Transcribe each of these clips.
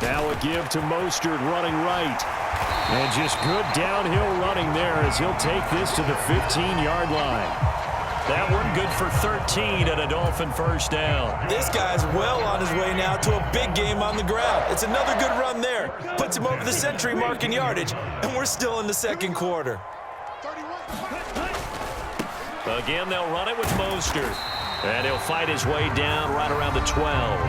Now a give to Mostert running right. And just good downhill running there as he'll take this to the 15-yard line. That one good for 13 and a Dolphin first down. This guy's well on his way now to a big game on the ground. It's another good run there. Puts him over the century mark in yardage, and we're still in the second quarter. Again, they'll run it with Mostert. And he'll fight his way down right around the 12.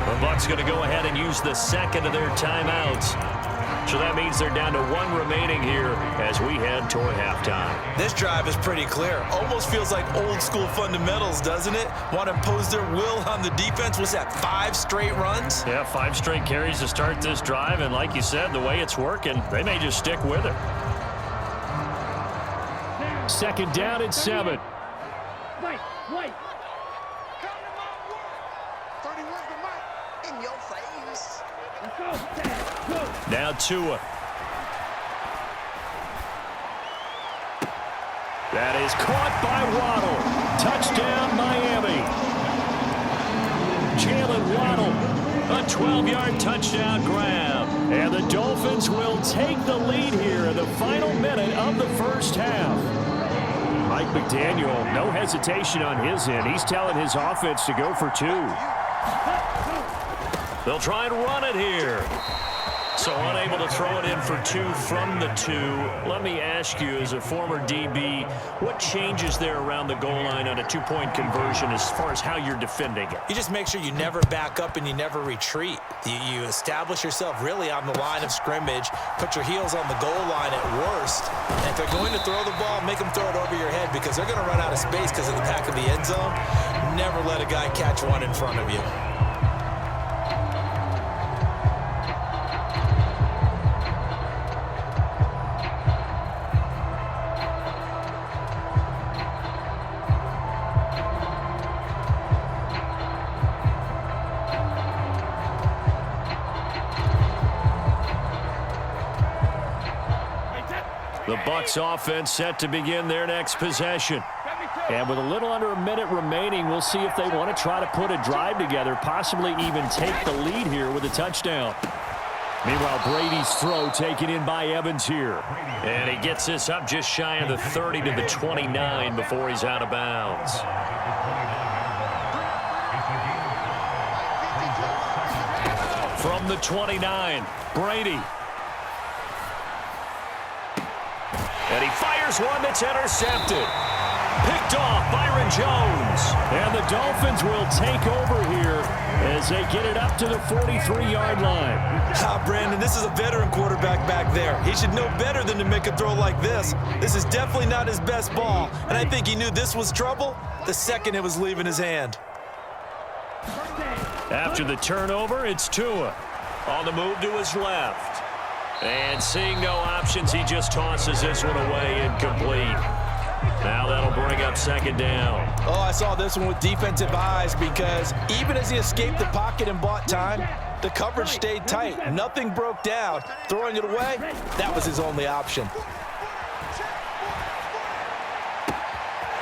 The Bucs going to go ahead and use the second of their timeouts. So that means they're down to one remaining here as we head toward halftime. This drive is pretty clear. Almost feels like old school fundamentals, doesn't it? Want to impose their will on the defense. Was that 5 straight runs? Yeah, 5 straight carries to start this drive. And like you said, the way it's working, they may just stick with it. Second down and 7. Wait. In your face. Now Tua. That is caught by Waddle. Touchdown, Miami. Jalen Waddle, a 12-yard touchdown grab. And the Dolphins will take the lead here in the final minute of the first half. Mike McDaniel, no hesitation on his end. He's telling his offense to go for 2. They'll try and run it here. So unable to throw it in for 2 from the 2. Let me ask you, as a former DB, what changes there around the goal line on a 2-point conversion as far as how you're defending it? You just make sure you never back up and you never retreat. You establish yourself really on the line of scrimmage, put your heels on the goal line at worst, and if they're going to throw the ball, make them throw it over your head because they're going to run out of space because of the back of the end zone. Never let a guy catch one in front of you. The Bucs offense set to begin their next possession. And with a little under a minute remaining, we'll see if they want to try to put a drive together, possibly even take the lead here with a touchdown. Meanwhile, Brady's throw taken in by Evans here. And he gets this up just shy of the 30 to the 29 before he's out of bounds. From the 29, Brady. And he fires one that's intercepted. Picked off Byron Jones. And the Dolphins will take over here as they get it up to the 43-yard line. Brandon, this is a veteran quarterback back there. He should know better than to make a throw like this. This is definitely not his best ball, and I think he knew this was trouble the second it was leaving his hand. After the turnover, it's Tua. On the move to his left. And seeing no options, he just tosses this one away incomplete. Now that'll bring up second down. Oh, I saw this one with defensive eyes because even as he escaped the pocket and bought time, the coverage stayed tight. Nothing broke down. Throwing it away, that was his only option.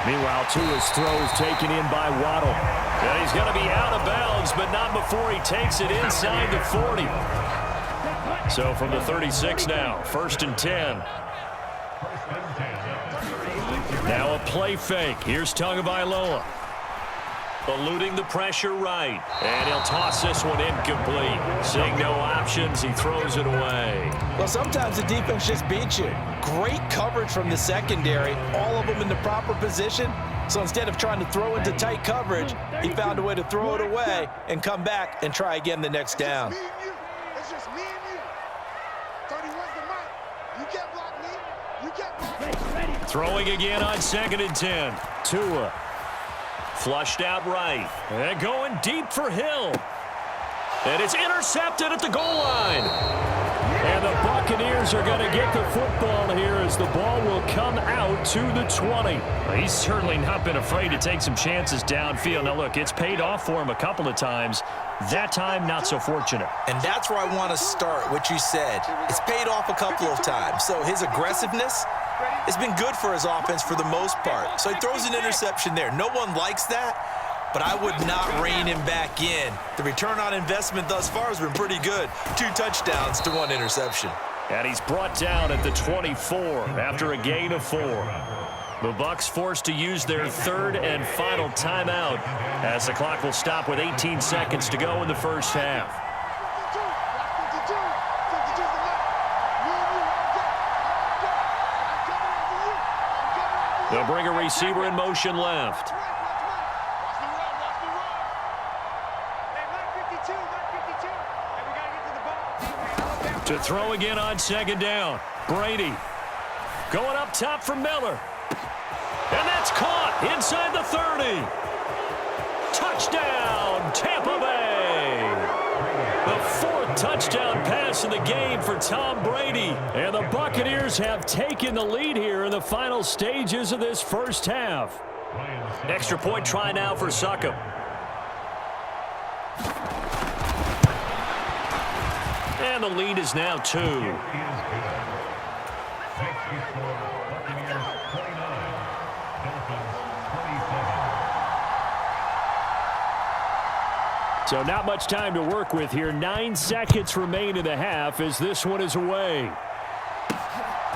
Meanwhile, Tua's throw is taken in by Waddle. And he's going to be out of bounds, but not before he takes it inside the 40. So from the 36 now, 1st and 10. Now a play fake. Here's Tagovailoa. Eluding the pressure right. And he'll toss this one incomplete. Seeing no options, he throws it away. Well, sometimes the defense just beats you. Great coverage from the secondary. All of them in the proper position. So instead of trying to throw into tight coverage, he found a way to throw it away and come back and try again the next down. It's just me and you. 31's the mic. You can't block me. You can't block me. Throwing again on 2nd and 10. Tua. Flushed out right. And going deep for Hill. And it's intercepted at the goal line. And the Buccaneers are going to get the football here as the ball will come out to the 20. Well, he's certainly not been afraid to take some chances downfield. Now, look, it's paid off for him a couple of times. That time, not so fortunate. And that's where I want to start, what you said. It's paid off a couple of times. So his aggressiveness has been good for his offense for the most part. So he throws an interception there. No one likes that. but I would not rein him back in. The return on investment thus far has been pretty good. 2 touchdowns to 1 interception. And he's brought down at the 24 after a gain of 4. The Bucs forced to use their 3rd and final timeout as the clock will stop with 18 seconds to go in the first half. They'll bring a receiver in motion left. To throw again on 2nd down. Brady going up top for Miller. And that's caught inside the 30. Touchdown, Tampa Bay. The 4th touchdown pass in the game for Tom Brady. And the Buccaneers have taken the lead here in the final stages of this first half. Extra point try now for Succop. And the lead is now 2. So not much time to work with here. 9 seconds remain in the half as this one is away.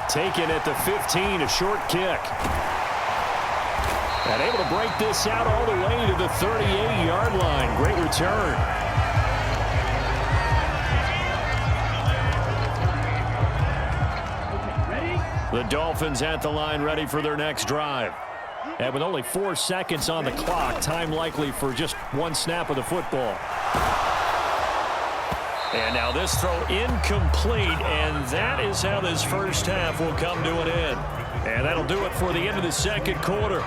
Taken at the 15, a short kick. And able to break this out all the way to the 38-yard line. Great return. The Dolphins at the line ready for their next drive. And with only 4 seconds on the clock, time likely for just 1 snap of the football. And now this throw incomplete, and that is how this first half will come to an end. And that'll do it for the end of the second quarter.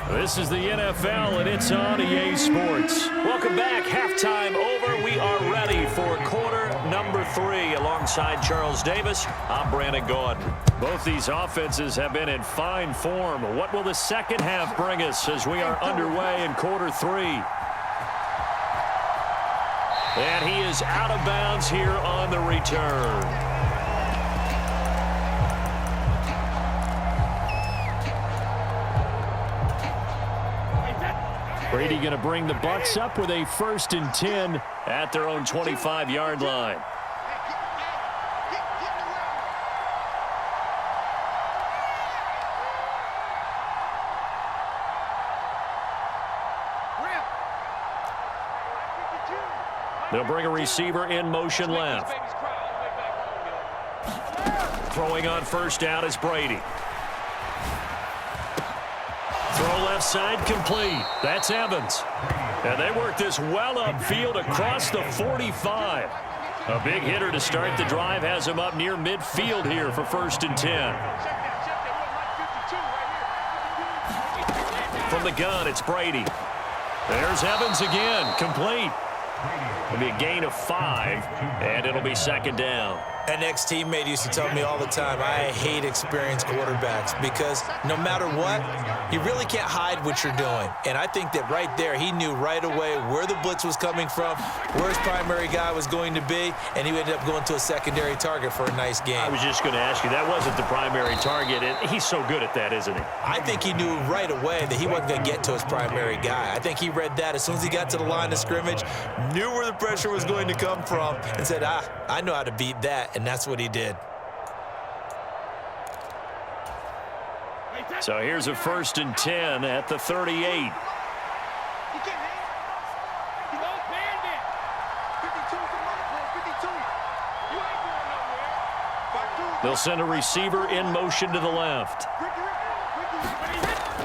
This is the NFL, and it's on EA Sports. Welcome back. Halftime over. We are ready for quarter number 3. Alongside Charles Davis, I'm Brandon Gaudin. Both these offenses have been in fine form. What will the second half bring us as we are underway in quarter 3? And he is out of bounds here on the return. Brady going to bring the Bucs up with a 1st and 10 at their own 25-yard line. They'll bring a receiver in motion left. Throwing on 1st down is Brady. Throw left side complete. That's Evans. And they work this well upfield across the 45. A big hitter to start the drive has him up near midfield here for 1st and 10. From the gun, it's Brady. There's Evans again, complete. It'll be a gain of 5, and it'll be 2nd down. An ex-teammate used to tell me all the time, I hate experienced quarterbacks because no matter what, you really can't hide what you're doing. And I think that right there, he knew right away where the blitz was coming from, where his primary guy was going to be, and he ended up going to a secondary target for a nice game. I was just going to ask you, that wasn't the primary target. He's so good at that, isn't he? I think he knew right away that he wasn't going to get to his primary guy. I think he read that as soon as he got to the line of scrimmage, knew where the pressure was going to come from, and said, I know how to beat that. And that's what he did. So here's a 1st and 10 at the 38. They'll send a receiver in motion to the left.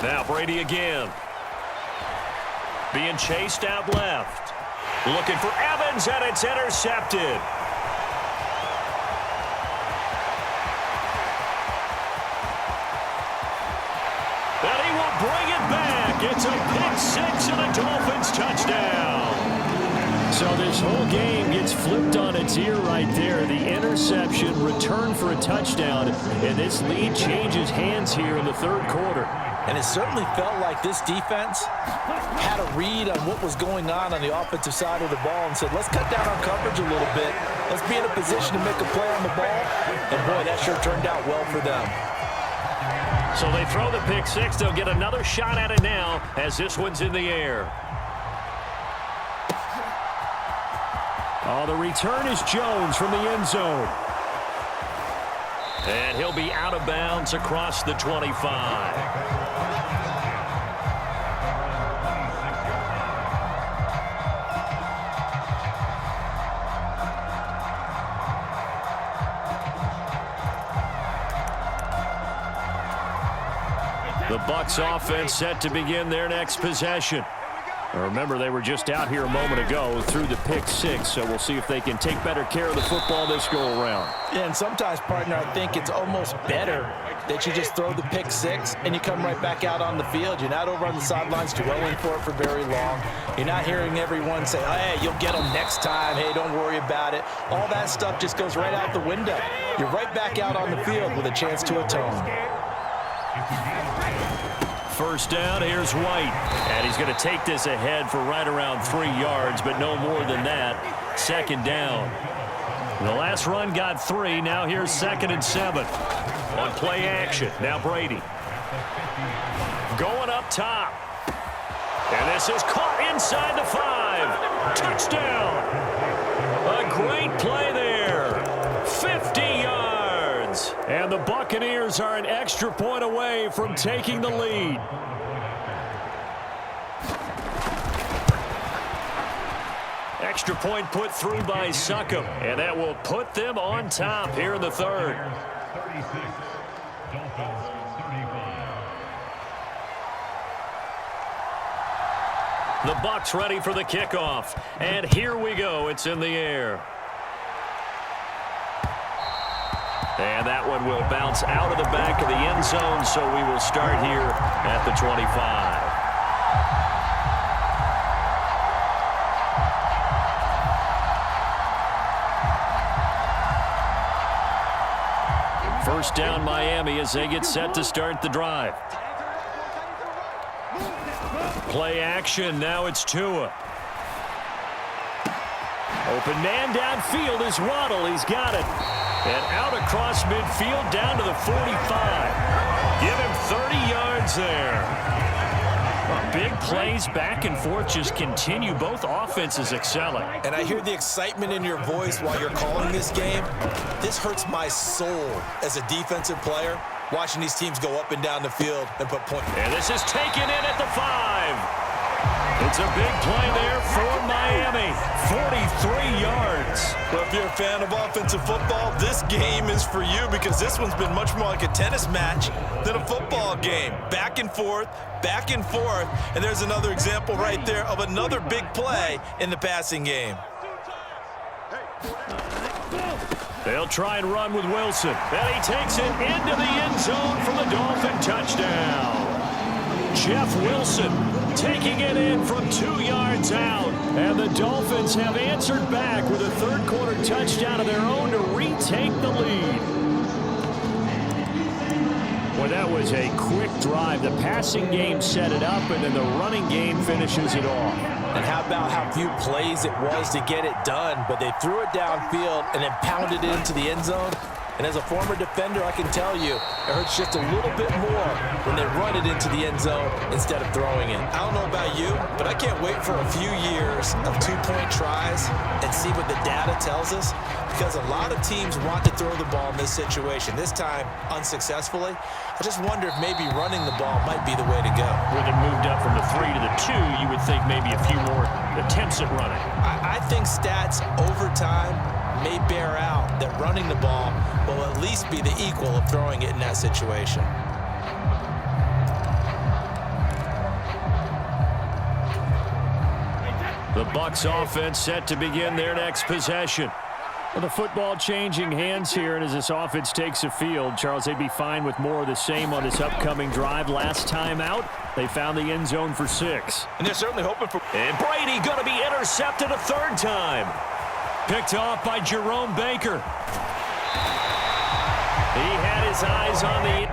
Now Brady again. Being chased out left. Looking for Evans, and it's intercepted. And he will bring it back. It's a pick 6 and a Dolphins touchdown. So this whole game gets flipped on its ear right there. The interception, return for a touchdown, and this lead changes hands here in the third quarter. And it certainly felt like this defense had a read on what was going on the offensive side of the ball and said, let's cut down our coverage a little bit. Let's be in a position to make a play on the ball. And, boy, that sure turned out well for them. So they throw the pick 6. They'll get another shot at it now as this one's in the air. Oh, the return is Jones from the end zone. And he'll be out of bounds across the 25. The Bucs offense set to begin their next possession. Now remember, they were just out here a moment ago through the pick six, so we'll see if they can take better care of the football this go-around. Yeah, and sometimes, partner, I think it's almost better that you just throw the pick six and you come right back out on the field. You're not over on the sidelines dwelling for it for very long. You're not hearing everyone say, hey, you'll get them next time. Hey, don't worry about it. All that stuff just goes right out the window. You're right back out on the field with a chance to atone. First down, here's White. And he's going to take this ahead for right around 3 yards, but no more than that. Second down. The last run got 3. Now here's 2nd and 7. On play action. Now Brady. Going up top. And this is caught inside the 5. Touchdown. A great play there. 50 yards. And the Buccaneers are an extra point away from taking the lead. Extra point put through by Succop, and that will put them on top here in the third. The Bucs ready for the kickoff, and here we go. It's in the air. And that one will bounce out of the back of the end zone, so we will start here at the 25. First down Miami as they get set to start the drive. Play action, now it's Tua. Open man downfield is Waddle, he's got it. And out across midfield down to the 45. Give him 30 yards there. Big plays back and forth just continue. Both offenses excelling. And I hear the excitement in your voice while you're calling this game. This hurts my soul as a defensive player, watching these teams go up and down the field and put points. And this is taken in at the 5. It's a big play there for Miami. 43 yards. Well, if you're a fan of offensive football, this game is for you because this one's been much more like a tennis match than a football game. Back and forth, and there's another example right there of another big play in the passing game. They'll try and run with Wilson. And he takes it into the end zone for the Dolphin touchdown. Jeff Wilson taking it in from 2 yards out. And the Dolphins have answered back with a third-quarter touchdown of their own to retake the lead. Well, that was a quick drive. The passing game set it up, and then the running game finishes it off. And how about how few plays it was to get it done, but they threw it downfield and then pounded it into the end zone. And as a former defender, I can tell you, it hurts just a little bit more when they run it into the end zone instead of throwing it. I don't know about you, but I can't wait for a few years of two-point tries and see what the data tells us, because a lot of teams want to throw the ball in this situation, this time unsuccessfully. I just wonder if maybe running the ball might be the way to go. With it moved up from the 3 to the 2, you would think maybe a few more attempts at running. I think stats over time may bear out that running the ball will at least be the equal of throwing it in that situation. The Bucs offense set to begin their next possession. Well, the football changing hands here, and as this offense takes a field, Charles, they'd be fine with more of the same on this upcoming drive. Last time out, they found the end zone for 6. And they're certainly hoping for... And Brady going to be intercepted a third time. Picked off by Jerome Baker. He had his eyes on the...